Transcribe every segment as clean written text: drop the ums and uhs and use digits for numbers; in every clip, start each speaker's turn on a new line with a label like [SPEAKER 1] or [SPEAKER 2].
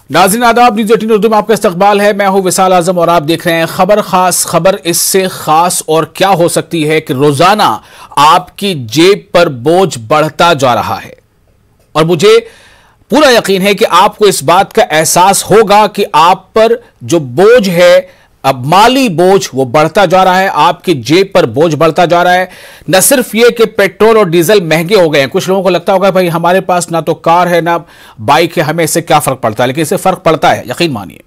[SPEAKER 1] नाज़रीन आदाब, न्यूज़ 18 उर्दू में आपका इस्तकबाल है। मैं हूं विशाल आजम और आप देख रहे हैं खबर खास। खबर इससे खास और क्या हो सकती है कि रोजाना आपकी जेब पर बोझ बढ़ता जा रहा है और मुझे पूरा यकीन है कि आपको इस बात का एहसास होगा कि आप पर जो बोझ है, अब माली बोझ वो बढ़ता जा रहा है, आपकी जेब पर बोझ बढ़ता जा रहा है। न सिर्फ ये कि पेट्रोल और डीजल महंगे हो गए हैं, कुछ लोगों को लगता होगा भाई हमारे पास ना तो कार है ना बाइक है, हमें इससे क्या फर्क पड़ता है, लेकिन इससे फर्क पड़ता है, यकीन मानिए।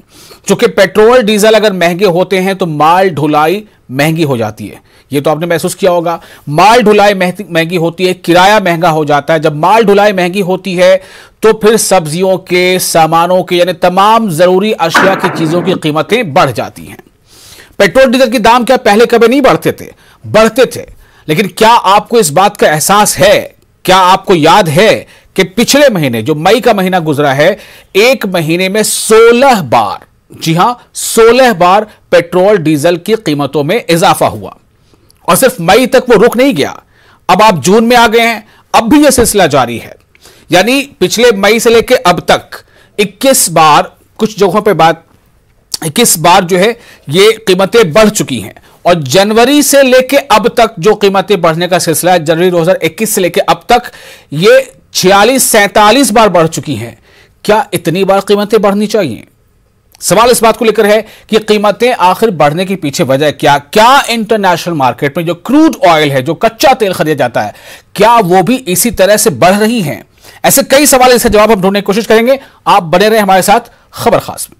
[SPEAKER 1] क्योंकि पेट्रोल डीजल अगर महंगे होते हैं तो माल ढुलाई महंगी हो जाती है। ये तो आपने महसूस किया होगा, माल ढुलाई महंगी होती है, किराया महंगा हो जाता है। जब माल ढुलाई महंगी होती है तो फिर सब्जियों के, सामानों के, यानी तमाम जरूरी अशिया की चीजों की कीमतें बढ़ जाती हैं। पेट्रोल डीजल के दाम क्या पहले कभी नहीं बढ़ते थे? बढ़ते थे, लेकिन क्या आपको इस बात का एहसास है, क्या आपको याद है कि पिछले महीने जो मई का महीना गुजरा है, एक महीने में 16 बार, जी हां 16 बार पेट्रोल डीजल की कीमतों में इजाफा हुआ। और सिर्फ मई तक वो रुक नहीं गया, अब आप जून में आ गए हैं, अब भी यह सिलसिला जारी है। यानी पिछले मई से लेकर अब तक 21 बार, कुछ जगहों पे बात 21 बार जो है ये कीमतें बढ़ चुकी हैं। और जनवरी से लेके अब तक जो कीमतें बढ़ने का सिलसिला है, जनवरी 2021 से लेके अब तक ये 46-47 बार बढ़ चुकी हैं। क्या इतनी बार कीमतें बढ़नी चाहिए? सवाल इस बात को लेकर है कि कीमतें आखिर बढ़ने के पीछे वजह क्या इंटरनेशनल मार्केट में जो क्रूड ऑयल है, जो कच्चा तेल खरीदा जाता है, क्या वो भी इसी तरह से बढ़ रही हैं? ऐसे कई सवाल, इसका जवाब हम ढूंढने की कोशिश करेंगे। आप बने रहे हमारे साथ खबर खास में।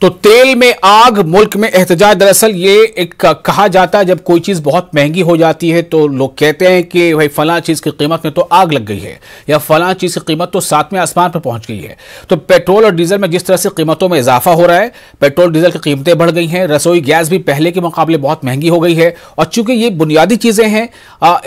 [SPEAKER 1] तो तेल में आग, मुल्क में एहतजाज। दरअसल ये एक कहा जाता है जब कोई चीज बहुत महंगी हो जाती है तो लोग कहते हैं कि भाई फलां चीज की कीमत में तो आग लग गई है, या फलां चीज की कीमत तो सातवें आसमान पर पहुंच गई है। तो पेट्रोल और डीजल में जिस तरह से कीमतों में इजाफा हो रहा है, पेट्रोल डीजल की कीमतें बढ़ गई हैं, रसोई गैस भी पहले के मुकाबले बहुत महंगी हो गई है। और चूंकि ये बुनियादी चीजें हैं,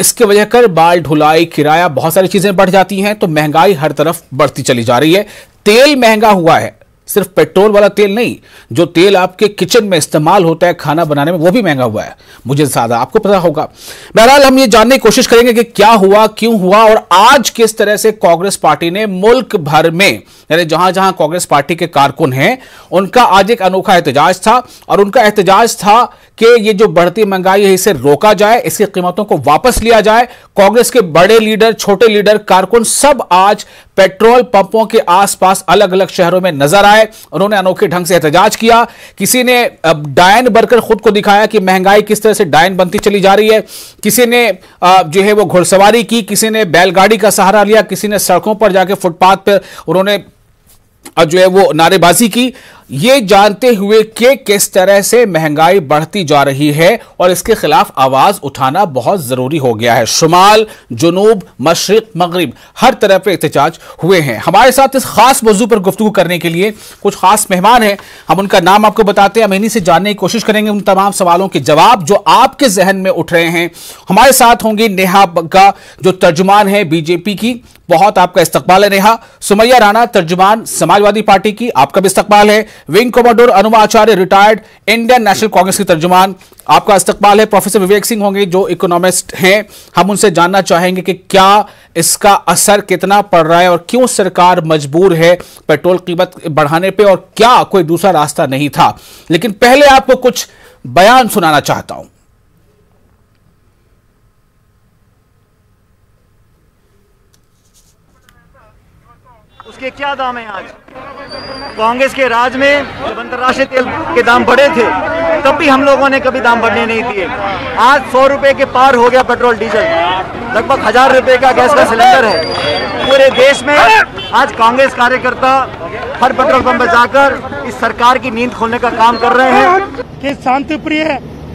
[SPEAKER 1] इसके वजह कर माल ढुलाई, किराया, बहुत सारी चीजें बढ़ जाती हैं, तो महंगाई हर तरफ बढ़ती चली जा रही है। तेल महंगा हुआ है, सिर्फ पेट्रोल वाला तेल नहीं, जो तेल आपके किचन में इस्तेमाल होता है खाना बनाने में, वो भी महंगा हुआ है। मुझे ज्यादा आपको पता होगा। बहरहाल हम ये जानने की कोशिश करेंगे कि क्या हुआ, क्यों हुआ, और आज किस तरह से कांग्रेस पार्टी ने मुल्क भर में, यानी जहां जहां कांग्रेस पार्टी के कारकुन हैं, उनका आज एक अनोखा एहतजाज था। और उनका एहतजाज था कि ये जो बढ़ती महंगाई है इसे रोका जाए, इसकी कीमतों को वापस लिया जाए। कांग्रेस के बड़े लीडर, छोटे लीडर, कारकुन सब आज पेट्रोल पंपों के आसपास अलग अलग शहरों में नजर आए। उन्होंने अनोखे ढंग से एहतजाज किया। किसी ने डायन बनकर खुद को दिखाया कि महंगाई किस तरह से डायन बनती चली जा रही है। किसी ने जो है वो घुड़सवारी की, किसी ने बैलगाड़ी का सहारा लिया, किसी ने सड़कों पर जाके फुटपाथ पर उन्होंने जो है वो नारेबाजी की, ये जानते हुए कि किस तरह से महंगाई बढ़ती जा रही है और इसके खिलाफ आवाज उठाना बहुत जरूरी हो गया है। शुमाल, जुनूब, मशरिक, मगरिब, हर तरफ पे एहतजाज हुए हैं। हमारे साथ इस खास मौजू पर गुफ्तगू करने के लिए कुछ खास मेहमान हैं। हम उनका नाम आपको बताते हैं, हम इन्हीं से जानने की कोशिश करेंगे उन तमाम सवालों के जवाब जो आपके जहन में उठ रहे हैं। हमारे साथ होंगी नेहा बग्गा, जो तर्जुमान है बीजेपी की, बहुत आपका इस्तकबाल है नेहा। सुमैया राणा, तर्जुमान समाजवादी पार्टी की, आपका भी इस्तकबाल है। विंग कमांडर अनुमा आचार्य, रिटायर्ड इंडियन नेशनल कांग्रेस की तर्जुमान, आपका इस्तकबाल है। प्रोफेसर विवेक सिंह होंगे जो इकोनॉमिस्ट हैं। हम उनसे जानना चाहेंगे कि क्या इसका असर कितना पड़ रहा है और क्यों सरकार मजबूर है पेट्रोल कीमत बढ़ाने पे, और क्या कोई दूसरा रास्ता नहीं था। लेकिन पहले आपको कुछ बयान सुनाना चाहता हूं।
[SPEAKER 2] उसके क्या दाम है आज? कांग्रेस के राज में जब अंतर्राष्ट्रीय तेल के दाम बढ़े थे तब भी हम लोगों ने कभी दाम बढ़ने नहीं दिए। आज 100 रुपए के पार हो गया पेट्रोल डीजल, लगभग 1000 रुपए का गैस का सिलेंडर है। पूरे देश में आज कांग्रेस कार्यकर्ता हर पेट्रोल पंप पर जाकर इस सरकार की नींद खोलने का काम कर रहे हैं।
[SPEAKER 3] कि शांतिप्रिय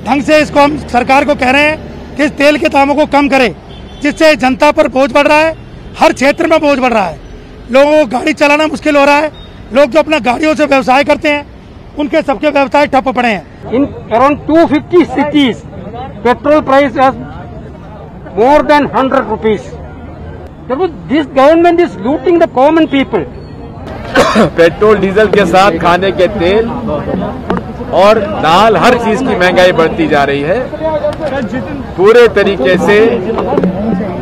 [SPEAKER 3] ढंग से इसको हम सरकार को कह रहे हैं कि इस तेल के दामों को कम करे, जिससे जनता पर बोझ बढ़ रहा है, हर क्षेत्र में बोझ बढ़ रहा है। लोगों को गाड़ी चलाना मुश्किल हो रहा है। लोग जो अपना गाड़ियों से व्यवसाय करते हैं उनके सबके व्यवसाय ठप पड़े हैं।
[SPEAKER 4] In around 250 cities, petrol price has more than 100 rupees. This government is looting the common people.
[SPEAKER 5] Petrol diesel के साथ खाने के तेल और दाल, हर चीज की महंगाई बढ़ती जा रही है। पूरे तरीके से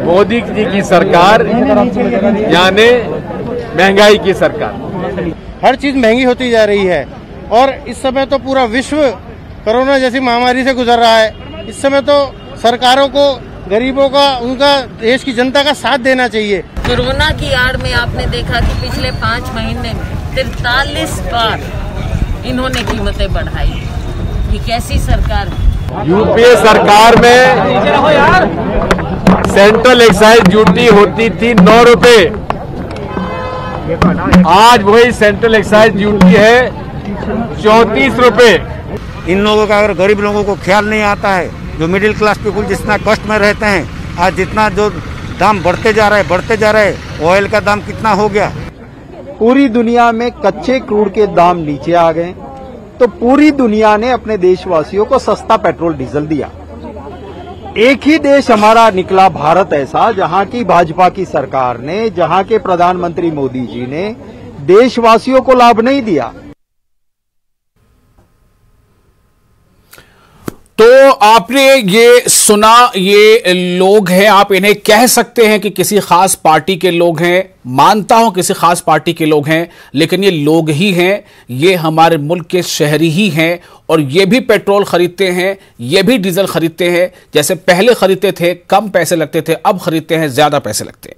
[SPEAKER 5] मोदी जी की सरकार यानी महंगाई की सरकार,
[SPEAKER 6] हर चीज महंगी होती जा रही है। और इस समय तो पूरा विश्व कोरोना जैसी महामारी से गुजर रहा है। इस समय तो सरकारों को गरीबों का, उनका, देश की जनता का साथ देना चाहिए।
[SPEAKER 7] कोरोना की आड़ में आपने देखा कि पिछले 5 महीने में 43 बार इन्होंने कीमतें बढ़ाई। ये कैसी सरकार है?
[SPEAKER 5] यूपीए सरकार में सेंट्रल एक्साइज ड्यूटी होती थी 9 रुपए, आज वही सेंट्रल एक्साइज ड्यूटी है 34 रुपए।
[SPEAKER 6] इन लोगों का, अगर गरीब लोगों को ख्याल नहीं आता है, जो मिडिल क्लास पीपुल जितना कष्ट में रहते हैं, आज जितना जो दाम बढ़ते जा रहे हैं, ऑयल का दाम कितना हो गया।
[SPEAKER 8] पूरी दुनिया में कच्चे क्रूड के दाम नीचे आ गए, तो पूरी दुनिया ने अपने देशवासियों को सस्ता पेट्रोल डीजल दिया। एक ही देश हमारा निकला भारत ऐसा, जहां की भाजपा की सरकार ने, जहां के प्रधानमंत्री मोदी जी ने देशवासियों को लाभ नहीं दिया।
[SPEAKER 1] तो आपने ये सुना, ये लोग हैं, आप इन्हें कह सकते हैं कि किसी खास पार्टी के लोग हैं, मानता हूं किसी खास पार्टी के लोग हैं, लेकिन ये लोग ही हैं, ये हमारे मुल्क के शहरी ही हैं और ये भी पेट्रोल खरीदते हैं, ये भी डीजल खरीदते हैं। जैसे पहले खरीदते थे कम पैसे लगते थे, अब खरीदते हैं ज्यादा पैसे लगते हैं।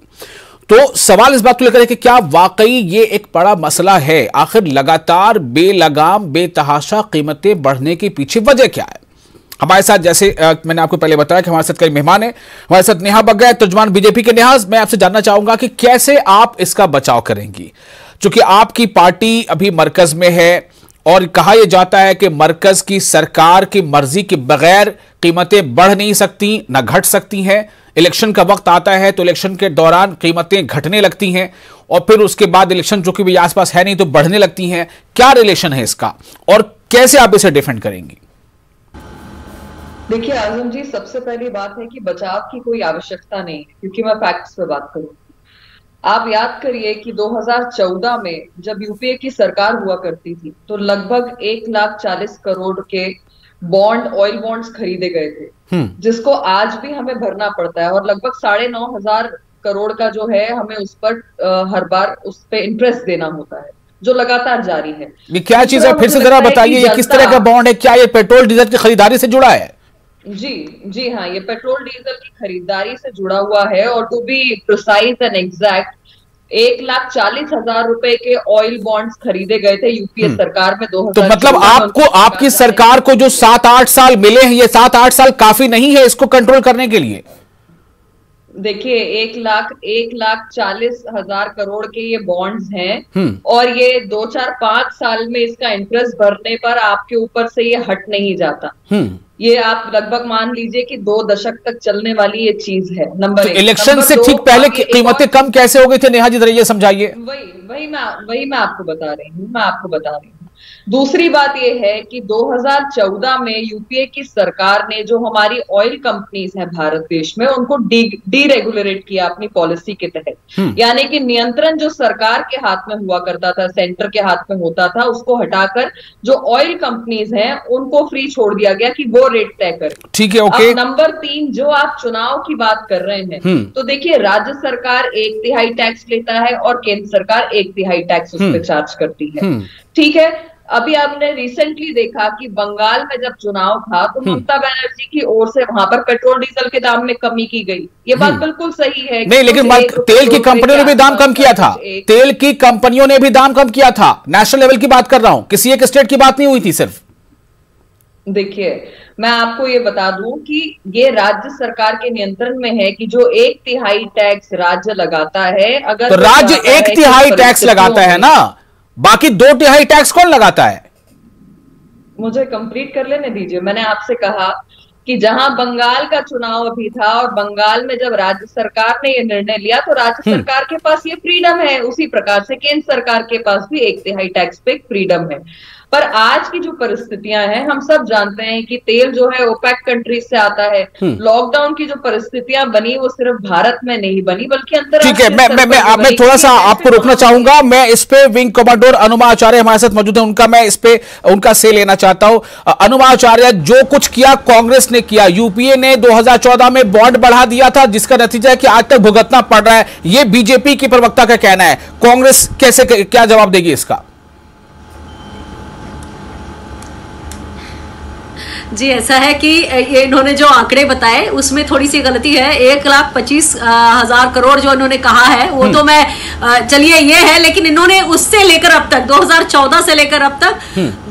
[SPEAKER 1] तो सवाल इस बात को लेकर है कि क्या वाकई ये एक बड़ा मसला है? आखिर लगातार बेलगाम बेतहाशा कीमतें बढ़ने के पीछे वजह क्या है? हमारे साथ, जैसे मैंने आपको पहले बताया कि हमारे साथ कई मेहमान हैं। हमारे साथ नेहा बग्गा, तर्जुमान बीजेपी के। नेहा, मैं आपसे जानना चाहूंगा कि कैसे आप इसका बचाव करेंगी, क्योंकि आपकी पार्टी अभी मरकज में है और कहा यह जाता है कि मरकज की सरकार की मर्जी के बगैर कीमतें बढ़ नहीं सकती, न घट सकती हैं। इलेक्शन का वक्त आता है तो इलेक्शन के दौरान कीमतें घटने लगती हैं और फिर उसके बाद इलेक्शन जो कि भी आसपास है नहीं तो बढ़ने लगती हैं। क्या रिलेशन है इसका और कैसे आप इसे डिफेंड करेंगी?
[SPEAKER 9] देखिए आजम जी, सबसे पहली बात है कि बचाव की कोई आवश्यकता नहीं है, क्योंकि मैं फैक्ट्स पे बात करूं। आप याद करिए कि 2014 में जब यूपीए की सरकार हुआ करती थी तो लगभग 1,40,00,000 करोड़ के बॉन्ड, ऑयल बॉन्ड्स खरीदे गए थे, जिसको आज भी हमें भरना पड़ता है और लगभग 9,500 करोड़ का जो है हमें उस पर हर बार उस पे इंटरेस्ट देना होता है, जो लगातार जारी है।
[SPEAKER 1] ये क्या चीज है, फिर से जरा बताइए, ये किस तरह का बॉन्ड है? क्या ये पेट्रोल डीजल की खरीदारी से जुड़ा है?
[SPEAKER 9] जी हाँ, ये पेट्रोल डीजल की खरीदारी से जुड़ा हुआ है और to be precise and exact 1,40,000 रुपए के ऑयल बॉन्ड्स खरीदे गए थे यूपीए सरकार में 2014।
[SPEAKER 1] तो मतलब आपको, आपकी सरकार को जो 7-8 साल मिले हैं, ये 7-8 साल काफी नहीं है इसको कंट्रोल करने के लिए?
[SPEAKER 9] देखिए 1,40,000 करोड़ के ये बॉन्ड्स हैं और ये 2-4-5 साल में इसका इंटरेस्ट भरने पर आपके ऊपर से ये हट नहीं जाता। ये आप लगभग मान लीजिए कि 2 दशक तक चलने वाली ये चीज है। नंबर 1।
[SPEAKER 1] इलेक्शन से ठीक पहले कीमतें कम कैसे हो गई थी नेहा जी, जरा ये समझाइए।
[SPEAKER 9] वही मैं आपको बता रही हूँ। दूसरी बात यह है कि 2014 में यूपीए की सरकार ने जो हमारी ऑयल कंपनीज हैं भारत देश में, उनको डीरेगुलेट किया अपनी पॉलिसी के तहत। यानी कि नियंत्रण जो सरकार के हाथ में हुआ करता था, सेंटर के हाथ में होता था, उसको हटाकर जो ऑयल कंपनीज हैं उनको फ्री छोड़ दिया गया कि वो रेट तय करें।
[SPEAKER 1] ठीक है, ओके।
[SPEAKER 9] अब नंबर 3, जो आप चुनाव की बात कर रहे हैं, तो देखिए राज्य सरकार 1/3 टैक्स लेता है और केंद्र सरकार 1/3 टैक्स उस पर चार्ज करती है। ठीक है, अभी आपने रिसेंटली देखा कि बंगाल में जब चुनाव था तो ममता बनर्जी की ओर से वहां पर पेट्रोल डीजल के दाम में कमी की गई। ये बात बिल्कुल सही है।
[SPEAKER 1] नहीं, लेकिन तेल की कंपनियों ने भी दाम कम किया था। तेल की कंपनियों ने भी दाम कम किया था। नेशनल लेवल की बात कर रहा हूं, किसी एक स्टेट की बात नहीं हुई थी सिर्फ।
[SPEAKER 9] देखिए मैं आपको ये बता दूं कि ये राज्य सरकार के नियंत्रण में है कि जो 1/3 टैक्स राज्य लगाता है, अगर
[SPEAKER 1] तो राज्य 1/3 टैक्स लगाता है ना, बाकी 2/3 टैक्स कौन लगाता है?
[SPEAKER 9] मुझे कंप्लीट कर लेने दीजिए। मैंने आपसे कहा कि जहां बंगाल का चुनाव अभी था और बंगाल में जब राज्य सरकार ने ये निर्णय लिया तो राज्य सरकार के पास ये फ्रीडम है, उसी प्रकार से केंद्र सरकार के पास भी 1/3 टैक्स पे फ्रीडम है। पर आज की जो परिस्थितियां हैं, हम सब जानते हैं कि तेल जो है ओपेक कंट्रीज से आता है। लॉकडाउन की जो परिस्थितियां बनी वो सिर्फ भारत में नहीं बनी बल्कि अंतर्राष्ट्रीय।
[SPEAKER 1] ठीक है, मैं थोड़ा सा आपको रोकना चाहूंगा। मैं इस पे विंग कमांडर अनुमा आचार्य हमारे साथ मौजूद है, मैं इस पे उनका से लेना चाहता हूं। अनुमा आचार्य, जो कुछ किया कांग्रेस ने किया, यूपीए ने 2014 में बॉन्ड बढ़ा दिया था जिसका नतीजा है कि आज तक भुगतना पड़ रहा है, ये बीजेपी की प्रवक्ता का कहना है। कांग्रेस कैसे, क्या जवाब देगी इसका?
[SPEAKER 10] जी, ऐसा है कि ये इन्होंने जो आंकड़े बताए उसमें थोड़ी सी गलती है। 1,25,000 करोड़ जो इन्होंने कहा है वो तो मैं चलिए ये है, लेकिन इन्होंने उससे लेकर अब तक 2014 से लेकर अब तक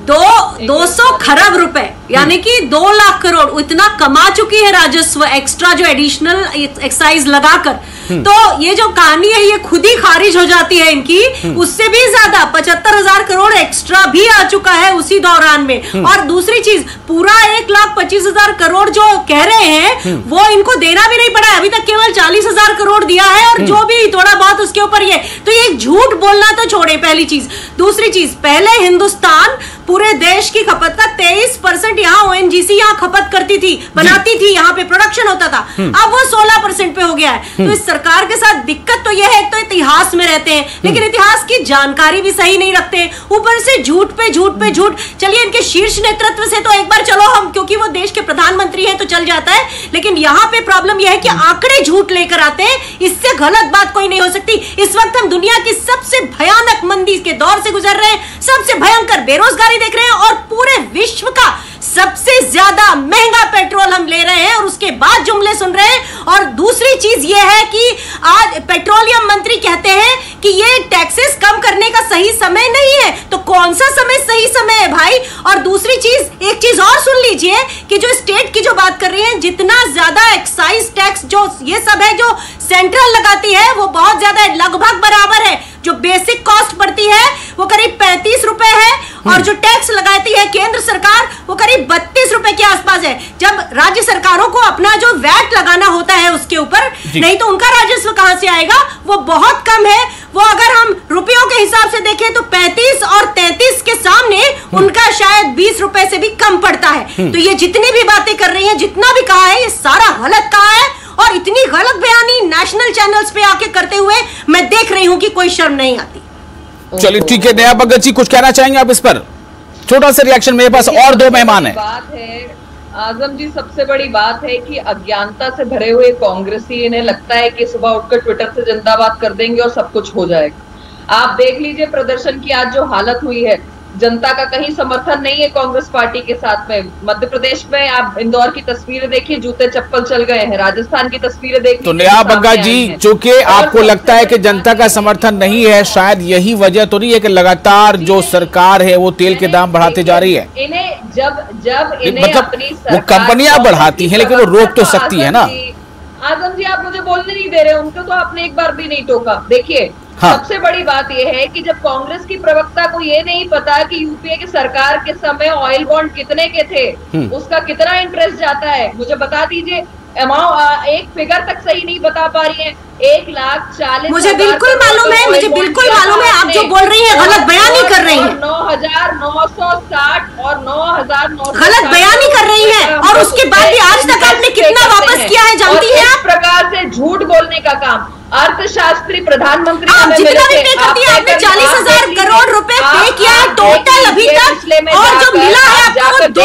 [SPEAKER 10] 200 खरब रुपए यानी कि 2 लाख करोड़ इतना कमा चुकी है राजस्व, एक्स्ट्रा जो एडिशनल एक्साइज लगाकर। तो ये जो कहानी है ये खुद ही खारिज हो जाती है इनकी। उससे भी ज्यादा 75,000 करोड़ एक्स्ट्रा भी आ चुका है उसी दौरान में। और दूसरी चीज, पूरा 1,25,000 करोड़ जो कह रहे हैं वो इनको देना भी नहीं पड़ा है, अभी तक केवल 40,000 करोड़ दिया है और जो भी थोड़ा बहुत उसके ऊपर ये, तो ये झूठ बोलना तो छोड़े, पहली चीज। दूसरी चीज, पहले हिंदुस्तान पूरे देश की खपत का 23% यहाँ ONGC यहाँ खपत करती थी, बनाती थी, यहाँ पे प्रोडक्शन होता था। अब वो 16% पे हो गया है। तो इस सरकार के साथ दिक्कत तो यह है, तो इतिहास में रहते हैं लेकिन इतिहास की जानकारी भी सही नहीं रखते, ऊपर से झूठ पे झूठ पे झूठ। चलिए, इनके शीर्ष नेतृत्व से तो एक बार चलो हम, क्योंकि वो देश के प्रधानमंत्री हैं तो चल जाता है, लेकिन यहाँ पे प्रॉब्लम यह है कि आंकड़े झूठ लेकर आते हैं, इससे गलत बात कोई नहीं हो सकती। इस वक्त हम दुनिया की सबसे भयानक मंदी के दौर से गुजर रहे हैं, सबसे भयंकर बेरोजगारी देख रहे हैं और पूरे विश्व का सबसे ज्यादा महंगा पेट्रोल हम ले रहे हैं और उसके बाद जुमले सुन रहे हैं। और दूसरी चीज यह है कि आज पेट्रोलियम मंत्री कहते हैं कि ये टैक्सेस कम करने का सही समय नहीं है, तो कौन सा समय सही समय है भाई? और दूसरी चीज, एक चीज और सुन लीजिए कि जो स्टेट की जो बात कर रही है, जितना ज्यादा एक्साइज टैक्स जो ये सब है जो सेंट्रल लगाती है वो बहुत ज्यादा है, लगभग बराबर है। जो बेसिक कॉस्ट पड़ती है वो करीब 35 रुपए है और जो टैक्स लगाती है केंद्र सरकार वो करीब 32 रुपए के आसपास है। जब राज्य सरकारों को अपना जो वैट लगाना होता है उसके ऊपर, नहीं तो उनका राजस्व कहां से आएगा? वो बहुत कम है। वो अगर हम रुपयों के हिसाब से देखें तो 35 और 33 के सामने उनका शायद 20 रुपए से भी कम पड़ता है। तो ये जितनी भी बातें कर रही है, जितना भी कहा है, ये सारा गलत कहा है और इतनी गलत बयानी नेशनल चैनल्स पे आके करते हुए मैं देख रही हूं कि कोई शर्म नहीं आती।
[SPEAKER 1] चलिए ठीक है, नया भगत जी कुछ कहना चाहेंगे आप इस पर? छोटा सा रिएक्शन, मेरे पास और 2 मेहमान हैं।
[SPEAKER 9] बात है आजम जी, सबसे बड़ी बात है कि अज्ञानता से भरे हुए कांग्रेसी, इन्हें लगता है कि सुबह उठकर ट्विटर से जिंदाबाद कर देंगे और सब कुछ हो जाएगा। आप देख लीजिए प्रदर्शन की आज जो हालत हुई है, जनता का कहीं समर्थन नहीं है कांग्रेस पार्टी के साथ में। मध्य प्रदेश में आप इंदौर की तस्वीरें देखिए, जूते चप्पल चल गए हैं। राजस्थान की तस्वीरें देखिए।
[SPEAKER 1] तो नया बग्गा जी, चूंकि आपको लगता है कि जनता का समर्थन नहीं है, शायद यही वजह तो नहीं है कि लगातार जो सरकार है वो तेल के दाम बढ़ाते जा रही है?
[SPEAKER 9] इन्हें जब इन्हें
[SPEAKER 1] मतलब
[SPEAKER 9] अपनी
[SPEAKER 1] वो कंपनियां बढ़ाती हैं लेकिन वो रोक तो सकती है ना।
[SPEAKER 9] आजम जी, आप मुझे बोलने नहीं दे रहे, उनको तो आपने एक बार भी नहीं टोका। देखिए, सबसे बड़ी बात यह है कि जब कांग्रेस की प्रवक्ता को ये नहीं पता कि यूपीए की सरकार के समय ऑयल बॉन्ड कितने के थे, उसका कितना इंटरेस्ट जाता है, मुझे बता दीजिए। एक फिगर तक सही नहीं बता पा रही है। 1,40,000
[SPEAKER 10] मुझे बिल्कुल मालूम है, मुझे बिल्कुल मालूम है। आप जो बोल रही हैं गलत बयानी कर रही हैं।
[SPEAKER 9] 9,960 और 9,900
[SPEAKER 10] गलत बयानी कर रही हैं और उसके बाद भी आज तक आपने कितना वापस किया है जानती हैं आप?
[SPEAKER 9] इस प्रकार से झूठ बोलने का काम अर्थशास्त्री प्रधानमंत्री
[SPEAKER 10] जितना भी पे करती है, आपने 40,000 करोड़ रुपए पे किया है टोटल अभी तक, और जो मिला है आपको 2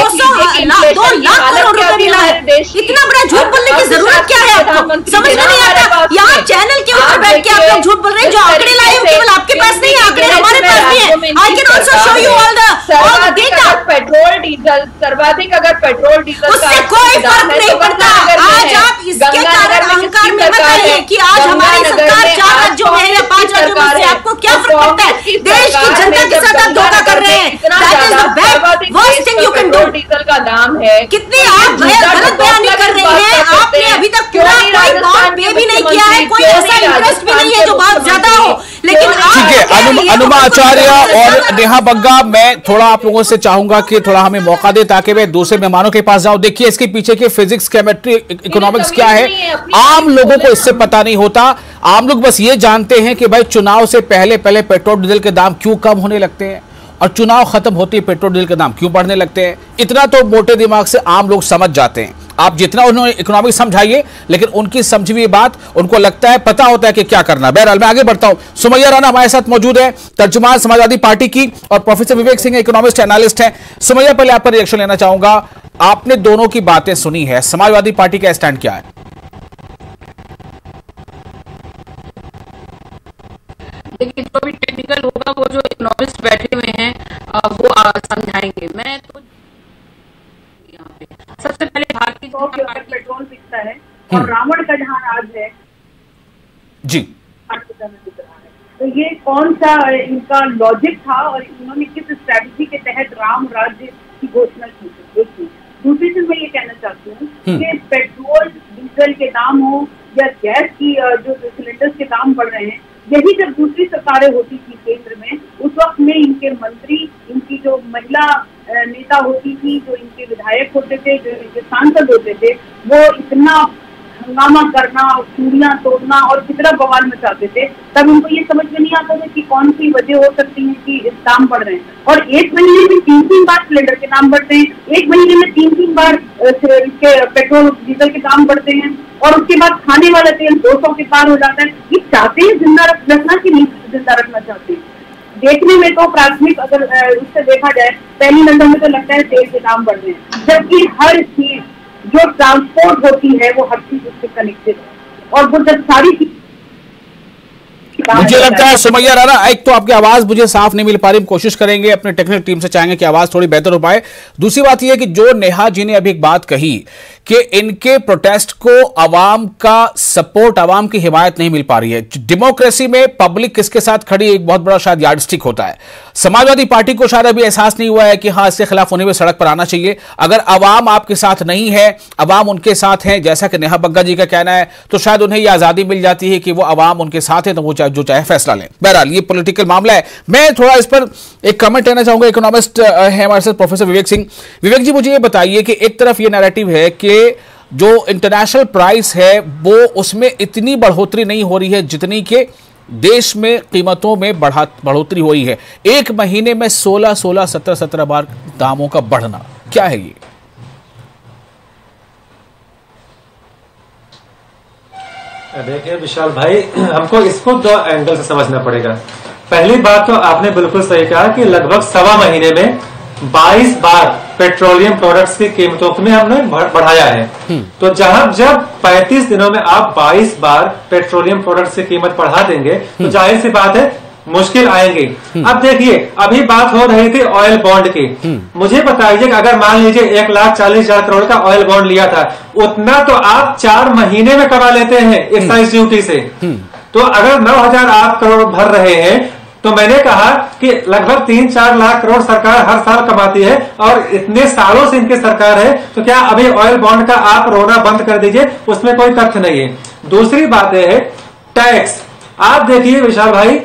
[SPEAKER 10] लाख करोड़ रुपए मिला है। इतना बड़ा झूठ बोलने की जरूरत क्या है आपको? समझ में नहीं आता। यहाँ चैनल के ऊपर बैठ के आप लोग झूठ बोल रहे हैं। जो आंकड़े लाए हैं केवल आपके पास नहीं, आंकड़े हमारे पास भी है। I can also show you all the data.
[SPEAKER 9] Petrol diesel सर्वाधिक, अगर पेट्रोल डीजल
[SPEAKER 10] उससे कोई फर्क नहीं पड़ता। आज आप इसके कारण अहंकार में बताइए कि आज हमारी सरकार 4 राज्यों में या 5 राज्यों में से, आपको क्या फर्क पड़ता है? देश की जनता के साथ आप धोखा कर रहे हैं। That is the worst thing you can do.
[SPEAKER 9] Diesel का दाम है
[SPEAKER 10] कितनी आप गलत बयानी कर रही हैं। आपने अभी तक पूरा कोई बॉन्ड पे भी नहीं किया है, कोई ऐसा इंटरेस्ट भी नहीं है जो बहुत ज्यादा हो, लेकिन
[SPEAKER 1] ठीक है। अनुमा आचार्य और नेहा बग्गा, मैं थोड़ा आप लोगों से चाहूंगा कि थोड़ा हमें मौका दे ताकि मैं दूसरे मेहमानों के पास जाऊं। देखिए इसके पीछे के फिजिक्स, केमिस्ट्री, इकोनॉमिक्स क्या है, आम लोगों को इससे पता नहीं होता। आम लोग बस ये जानते हैं कि भाई चुनाव से पहले पहले पेट्रोल डीजल के दाम क्यों कम होने लगते हैं और चुनाव खत्म होते ही पेट्रोल डीजल के दाम क्यों बढ़ने लगते हैं। इतना तो मोटे दिमाग से आम लोग समझ जाते हैं। आप जितना उन्होंने इकोनॉमिक्स समझाइए, लेकिन उनकी समझी हुई बात उनको लगता है, पता होता है कि क्या करना। बहरहाल मैं आगे बढ़ता हूं। सुमैया राणा हमारे साथ मौजूद है, तर्जुमान समाजवादी पार्टी की, और professor Vivek Singh economist analyst हैं। सुमैया, पहले आपका रिएक्शन लेना चाहूंगा। आपने दोनों की बातें सुनी है, समाजवादी पार्टी का स्टैंड क्या है?
[SPEAKER 11] देखिए, जो भी टेक्निकल होगा वो जो इकोनॉमिस्ट बैठे हुए हैं वो समझाएंगे। मैं तो यहाँ पे सबसे पहले भारतीय जनता पार्टी
[SPEAKER 12] पेट्रोल बिकता है और रावण का जहाँ राज है
[SPEAKER 1] जी,
[SPEAKER 12] तो ये कौन सा इनका लॉजिक था और इन्होंने किस स्ट्रैटेजी के तहत राम राज्य की घोषणा की थी। एक चीज। दूसरी चीज मैं ये कहना चाहती हूँ कि पेट्रोल डीजल के दाम हो या गैस की जो सिलेंडर्स के दाम बढ़ रहे हैं, यही जब दूसरी सरकारें होती थी केंद्र में, उस वक्त में इनके मंत्री, इनकी जो महिला नेता होती थी, जो इनके विधायक होते थे, जो इनके सांसद होते थे, वो इतना हंगामा करना, चूड़ियां तोड़ना और कितना बवाल मचाते थे। तब उनको ये समझ में नहीं आता था कि कौन सी वजह हो सकती है कि इस दाम बढ़ रहे हैं। और एक महीने में 3-3 बार सिलेंडर के दाम बढ़ते हैं, एक महीने में 3-3 बार इसके पेट्रोल डीजल के दाम बढ़ते हैं, और उसके बाद खाने वाला तेल 200 के पार हो जाता है। ये चाहते हैं जिंदा रखना कि नहीं जिंदा रखना चाहते हैं? देखने में तो प्राथमिक अगर उससे देखा जाए, पहली नजर में तो लगता है तेल के दाम बढ़ रहे हैं, जबकि हर चीज जो ट्रांसपोर्ट होती है वो हर चीज उससे कनेक्टेड है। और वो जब सारी चीज,
[SPEAKER 1] मुझे लगता है सुमैया राणा, एक तो आपकी आवाज मुझे साफ नहीं मिल पा रही, हम कोशिश करेंगे अपने टेक्निकल टीम से, चाहेंगे कि आवाज थोड़ी बेहतर हो पाए। दूसरी बात यह है कि जो नेहा जी ने अभी एक बात कही कि इनके प्रोटेस्ट को अवाम का सपोर्ट, अवाम की हिमायत नहीं मिल पा रही है। डेमोक्रेसी में पब्लिक किसके साथ खड़ी, एक बहुत बड़ा शायद यार्डस्टिक होता है। समाजवादी पार्टी को शायद अभी एहसास नहीं हुआ है कि हाँ, इसके खिलाफ उन्हें भी सड़क पर आना चाहिए। अगर अवाम आपके साथ नहीं है, अवाम उनके साथ है, जैसा कि नेहा बग्गा जी का कहना है, तो शायद उन्हें यह आजादी मिल जाती है कि वो अवाम उनके साथ है, तो वो जो चाहे फैसला लें। बहरहाल ये पॉलिटिकल मामला है। मैं थोड़ा इस पर एक कमेंट लेना चाहूंगा। इकोनॉमिस्ट है हमारे साथ प्रोफेसर विवेक सिंह। विवेक जी, मुझे ये बताइए कि एक तरफ ये नैरेटिव है कि जो इंटरनेशनल प्राइस है वो उसमें इतनी बढ़ोतरी नहीं हो रही है जितनी के देश में कीमतों में बढ़ोतरी हुई है। एक महीने में 16, 17 बार दामों का बढ़ना, क्या है ये?
[SPEAKER 13] देखिए विशाल भाई, हमको इसको 2 एंगल से समझना पड़ेगा। पहली बात तो आपने बिल्कुल सही कहा कि लगभग 1.25 महीने में 22 बार पेट्रोलियम प्रोडक्ट्स की कीमतों में हमने बढ़ाया है। तो जब 35 दिनों में आप 22 बार पेट्रोलियम प्रोडक्ट्स की कीमत बढ़ा देंगे तो जाहिर सी बात है मुश्किल आएंगी। अब देखिए, अभी बात हो रही थी ऑयल बॉन्ड की। मुझे बताइए कि अगर मान लीजिए 1,40,000 करोड़ का ऑयल बॉन्ड लिया था, उतना तो आप 4 महीने में कमा लेते हैं एक्साइज ड्यूटी से। तो अगर 9,000 आप करोड़ भर रहे हैं, तो मैंने कहा कि लगभग 3-4 लाख करोड़ सरकार हर साल कमाती है, और इतने सालों से इनकी सरकार है, तो क्या अभी ऑयल बॉन्ड का आप रोना बंद कर दीजिए, उसमें कोई तथ्य नहीं है। दूसरी बात यह है टैक्स। आप देखिए विशाल भाई,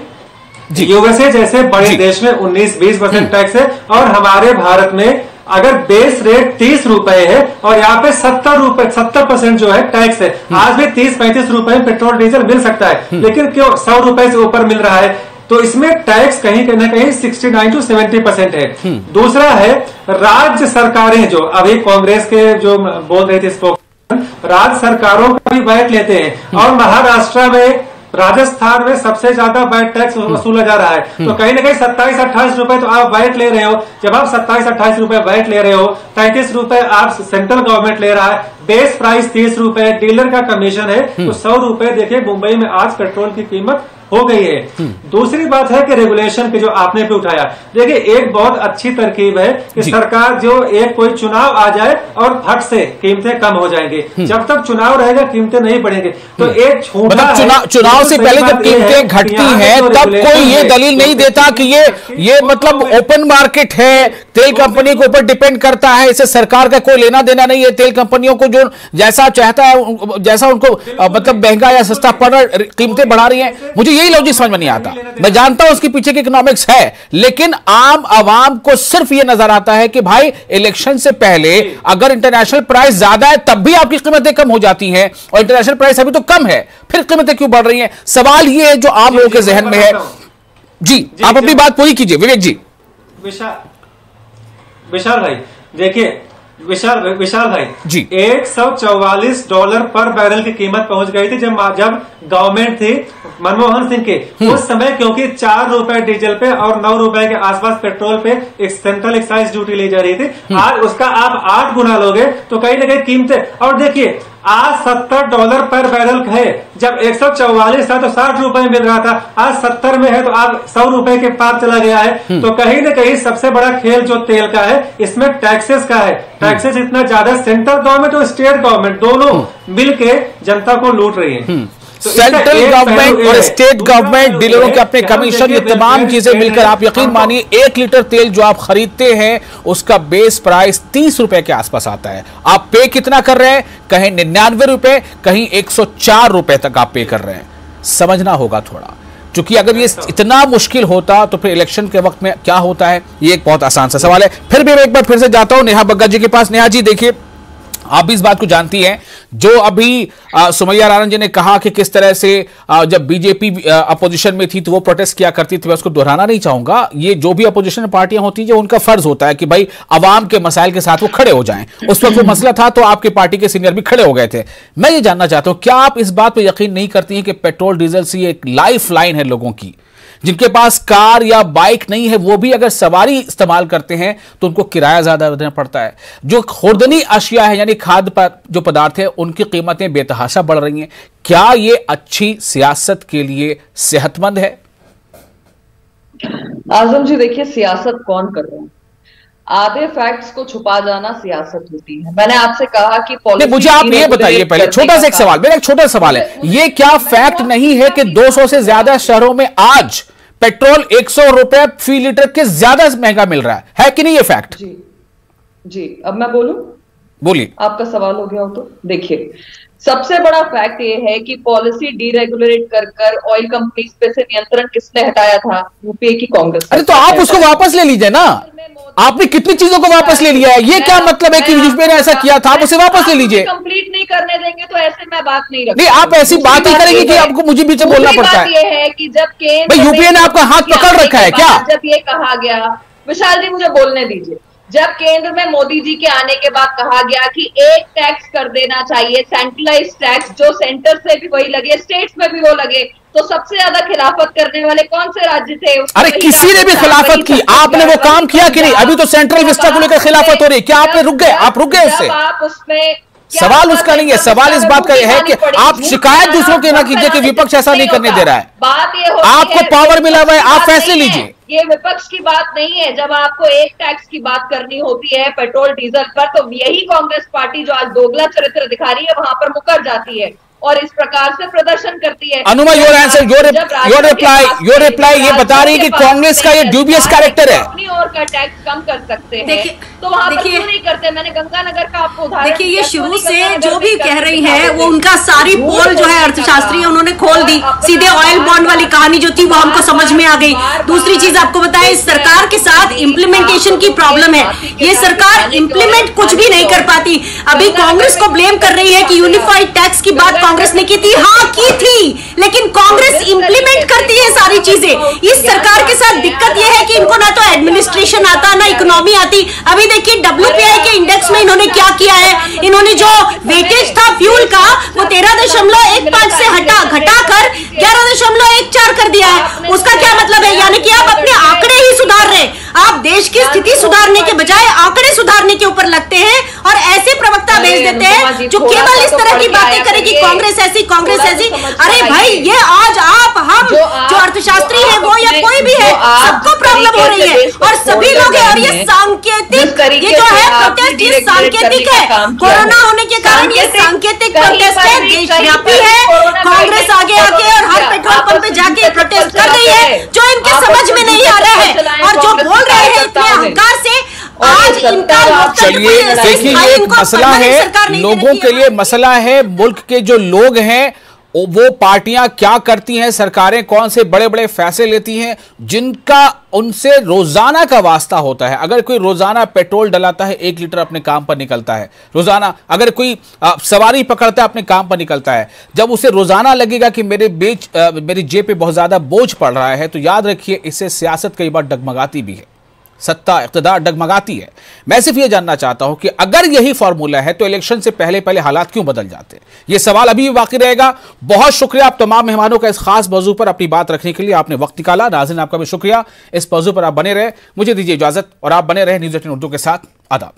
[SPEAKER 13] यूएसए जैसे बड़े देश में 19-20% टैक्स है, और हमारे भारत में अगर बेस रेट 30 रुपए है और यहाँ पे 70% जो है टैक्स है। आज भी 30-35 रुपए में पेट्रोल डीजल मिल सकता है, लेकिन क्यों 100 रुपए से ऊपर मिल रहा है? तो इसमें टैक्स कहीं ना कहीं 69 से 70% है। दूसरा है राज्य सरकारें, जो अभी कांग्रेस के जो बोल रहे थे स्पोक्समैन, राज्य सरकारों का भी वैट लेते हैं, और महाराष्ट्र में, राजस्थान में सबसे ज्यादा वैट टैक्स वसूला जा रहा है। तो कहीं ना कहीं 27-28 रुपए तो आप वैट ले रहे हो। जब आप 27-28 रुपए वैट ले रहे हो, 35 रुपए आप सेंट्रल गवर्नमेंट ले रहा है, बेस प्राइस 30 रुपए, डीलर का कमीशन है, तो 100 रुपए देखिए मुंबई में आज पेट्रोल की कीमत हो गई है। दूसरी बात है कि रेगुलेशन की जो आपने भी उठाया, देखिए एक बहुत अच्छी तरकीब है कि सरकार जो एक कोई चुनाव आ जाए और फट से कीमतें कम हो जाएंगी। जब तक चुनाव रहेगा कीमतें नहीं बढ़ेंगी। तो एक छोटा
[SPEAKER 1] चुनाव से पहले जब कीमतें घटती हैं तब कोई ये दलील नहीं देता कि ये मतलब ओपन मार्केट है, तेल कंपनी के ऊपर डिपेंड करता है, इससे सरकार का कोई लेना देना नहीं है। तेल कंपनियों को जो जैसा चाहता है, जैसा उनको मतलब महंगा या सस्ता पड़ रहा, कीमतें बढ़ा रही हैं। मुझे यही लॉजिक समझ में नहीं आता। मैं जानता हूं उसके पीछे की इकोनॉमिक्स है, लेकिन आम आवाम को सिर्फ यह नजर आता है कि भाई इलेक्शन से पहले अगर इंटरनेशनल प्राइस ज्यादा है तब भी आपकी कीमतें कम हो जाती हैं, और इंटरनेशनल प्राइस अभी तो कम है, फिर कीमतें क्यों बढ़ रही हैं? सवाल यह है जो आम लोगों के जहन में है। जी आप अपनी बात पूरी कीजिए विवेक जी।
[SPEAKER 13] विशाल भाई देखिए, विशाल भाई
[SPEAKER 1] जी,
[SPEAKER 13] $144 पर बैरल की कीमत पहुंच गई थी जब गवर्नमेंट थी मनमोहन सिंह के उस समय, क्योंकि 4 रुपए डीजल पे और 9 रुपए के आसपास पेट्रोल पे एक सेंट्रल एक्साइज ड्यूटी ली जा रही थी। आज उसका आप 8 गुना लोगे तो कहीं ना कहीं कीमतें, और देखिए आज $70 पर बैरल है, जब 144 था तो 60 रुपए मिल रहा था, आज 70 में है तो आज 100 रुपए के पार चला गया है। तो कहीं ना कहीं सबसे बड़ा खेल जो तेल का है इसमें टैक्सेस का है। टैक्सेस इतना ज्यादा, सेंट्रल गवर्नमेंट और स्टेट गवर्नमेंट दोनों मिलके जनता को लूट रही है।
[SPEAKER 1] तो सेंट्रल गवर्नमेंट और स्टेट गवर्नमेंट, डीलरों के अपने कमीशन, ये तमाम चीजें मिलकर आप यकीन मानिए 1 लीटर तेल जो आप खरीदते हैं उसका बेस प्राइस 30 रुपए के आसपास आता है। आप पे कितना कर रहे हैं? कहीं 99 रुपए, कहीं 104 रुपए तक आप पे कर रहे हैं। समझना होगा थोड़ा, क्योंकि अगर ये इतना मुश्किल होता तो फिर इलेक्शन के वक्त में क्या होता है, ये एक बहुत आसान सा सवाल है। फिर भी मैं एक बार फिर से जाता हूं नेहा बग्गा जी के पास। नेहा जी देखिए, आप भी इस बात को जानती हैं, जो अभी सुमैया राणा जी ने कहा कि किस तरह से जब बीजेपी अपोजिशन में थी तो वो प्रोटेस्ट किया करती थी, मैं उसको दोहराना नहीं चाहूंगा। ये जो भी अपोजिशन पार्टियां होती हैं उनका फर्ज होता है कि भाई आवाम के मसाइल के साथ वो खड़े हो जाएं। उस वक्त वो मसला था तो आपकी पार्टी के सीनियर भी खड़े हो गए थे। मैं ये जानना चाहता हूं, क्या आप इस बात पर यकीन नहीं करती हैं कि पेट्रोल डीजल से एक लाइफ लाइन है लोगों की, जिनके पास कार या बाइक नहीं है वो भी अगर सवारी इस्तेमाल करते हैं तो उनको किराया ज्यादा देना पड़ता है। जो खुर्दनी अशिया है यानी खाद्य जो पदार्थ है उनकी कीमतें बेतहाशा बढ़ रही हैं। क्या ये अच्छी सियासत के लिए सेहतमंद है?
[SPEAKER 9] आजम जी देखिए, सियासत कौन कर रहा है? आधे फैक्ट्स को छुपा जाना सियासत होती है। मैंने आपसे कहा कि पॉलिसी, मुझे
[SPEAKER 1] आप ये बताइए पहले, छोटा सा एक सवाल, मेरा एक छोटा सवाल है, ये क्या फैक्ट नहीं है कि 200 से ज्यादा शहरों में आज पेट्रोल 100 रुपए फी लीटर के ज्यादा महंगा मिल रहा है कि नहीं ये फैक्ट?
[SPEAKER 9] जी अब मैं बोलूं?
[SPEAKER 1] बोलिए।
[SPEAKER 9] आपका सवाल हो गया हो तो देखिए, सबसे बड़ा फैक्ट ये है कि पॉलिसी डीरेगुलेट कर ऑयल कंपनीज पे से नियंत्रण किसने हटाया था? यूपीए की कांग्रेस।
[SPEAKER 1] अरे तो आप उसको वापस ले लीजिए ना। आपने कितनी चीजों को वापस ले लिया है, ये क्या मतलब है कि यूपीए ने ऐसा किया था? आप उसे वापस ले लीजिए।
[SPEAKER 9] कंप्लीट नहीं करने देंगे तो ऐसे मैं बात नहीं रखूंगी।
[SPEAKER 1] नहीं, आप ऐसी बात ही करेंगे कि आपको मुझे बीच में बोलना पड़ता है।
[SPEAKER 9] ये है कि जब केंद्र
[SPEAKER 1] यूपीए ने आपका हाथ पकड़ रखा है क्या?
[SPEAKER 9] जब ये कहा गया, विशाल जी मुझे बोलने दीजिए, जब केंद्र में मोदी जी के आने के बाद कहा गया कि एक टैक्स कर देना चाहिए, सेंट्रलाइज टैक्स, जो सेंटर से भी वही लगे, स्टेट्स में भी वो लगे, तो सबसे ज्यादा खिलाफत करने वाले कौन से राज्य थे?
[SPEAKER 1] अरे किसी ने भी खिलाफत की, आपने वो काम किया कि नहीं? अभी तो सेंट्रल विस्टा को लेकर खिलाफत हो रही है, क्या आपने रुक गए? आप रुक गए उससे?
[SPEAKER 9] आप उसमें
[SPEAKER 1] सवाल उसका नहीं है, सवाल इस बात का यह है कि आप शिकायत दूसरों की ना कीजिए कि विपक्ष ऐसा नहीं करने दे रहा है।
[SPEAKER 9] बात ये
[SPEAKER 1] आपको पावर मिला हुआ है, आप फैसले लीजिए।
[SPEAKER 9] ये विपक्ष की बात नहीं है। जब आपको एक टैक्स की बात करनी होती है पेट्रोल डीजल पर, तो यही कांग्रेस पार्टी जो आज दोगला चरित्र दिखा रही है वहां पर मुकर जाती है और इस प्रकार से प्रदर्शन करती है।
[SPEAKER 1] अनुमा, योर आंसर, योर रिप्लाई ये बता रही है कि कांग्रेस का ये ड्यूबियस कैरेक्टर है।
[SPEAKER 9] अपनी ओर का टैक्स कम कर सकते हैं तो वहां पर क्यों नहीं करते? मैंने गंगानगर का आपको उदाहरण
[SPEAKER 10] देखिए, ये शुरू से जो भी कह रही है वो उनका सारी पोल जो है अर्थशास्त्री उन्होंने खोल दी। सीधे ऑयल बॉन्ड वाली कहानी जो थी वो हमको समझ में आ गई। दूसरी चीज आपको बताएं, इस सरकार के साथ इम्प्लीमेंटेशन की प्रॉब्लम है। ये सरकार इम्प्लीमेंट कुछ भी नहीं कर पाती। अभी कांग्रेस को ब्लेम कर रही है कि यूनिफाइड टैक्स की बात कांग्रेस ने की थी। हाँ की थी, लेकिन कांग्रेस इंप्लीमेंट करती है सारी चीजें। इस सरकार के साथ दिक्कत यह है कि इनको ना तो एडमिनिस्ट्रेशन आता ना इकोनॉमी आती। अभी देखिए WPI के इंडेक्स में इन्होंने क्या किया है, इन्होंने जो वेटेज था फ्यूल का वो 13.15 से घटाकर 11.14 कर दिया है। उसका क्या मतलब है? यानी कि आप अपने आंकड़े ही सुधार रहे, आप देश की स्थिति सुधारने के बजाय आंकड़े सुधारने के ऊपर लगते हैं और ऐसे प्रवक्ता भेज देते हैं जो केवल इस तरह की बातें करेगी, कांग्रेस ऐसी कांग्रेस ऐसी। अरे भाई, ये आज आप हम जो अर्थशास्त्री है वो या कोई भी है, सबको प्रॉब्लम हो रही है और सभी लोग हैं। और ये सांकेतिक, ये जो है प्रोटेस्ट, ये सांकेतिक है। कोरोना होने के कारण ये सांकेतिक प्रोटेस्ट है, देशव्यापी है। कांग्रेस आगे आके और हर पेट्रोल पंप पे जाके प्रोटेस्ट कर रही है जो इनके समझ में नहीं आ रहा है। और जो बोल रहे हैं इतने अहंकार से,
[SPEAKER 1] चलिए देखिए, ये एक मसला है, लोगों के लिए मसला है। मुल्क के जो लोग हैं वो पार्टियां क्या करती हैं, सरकारें कौन से बड़े बड़े फैसले लेती हैं जिनका उनसे रोजाना का वास्ता होता है। अगर कोई रोजाना पेट्रोल डलाता है, 1 लीटर अपने काम पर निकलता है रोजाना, अगर कोई सवारी पकड़ता है अपने काम पर निकलता है, जब उसे रोजाना लगेगा कि मेरी जेब पे बहुत ज्यादा बोझ पड़ रहा है, तो याद रखिए इससे सियासत कई बार डगमगाती भी है, सत्ता इक़्तिदार डगमगाती है। मैं सिर्फ ये जानना चाहता हूं कि अगर यही फॉर्मूला है तो इलेक्शन से पहले पहले हालात क्यों बदल जाते हैं? ये सवाल अभी भी बाकी रहेगा। बहुत शुक्रिया आप तमाम मेहमानों का इस खास मौजू पर अपनी बात रखने के लिए, आपने वक्त निकाला। नाज़रीन आपका भी शुक्रिया, इस मौजू पर आप बने रहे। मुझे दीजिए इजाजत और आप बने रहे न्यूज़ 18 उर्दू के साथ। आदाब।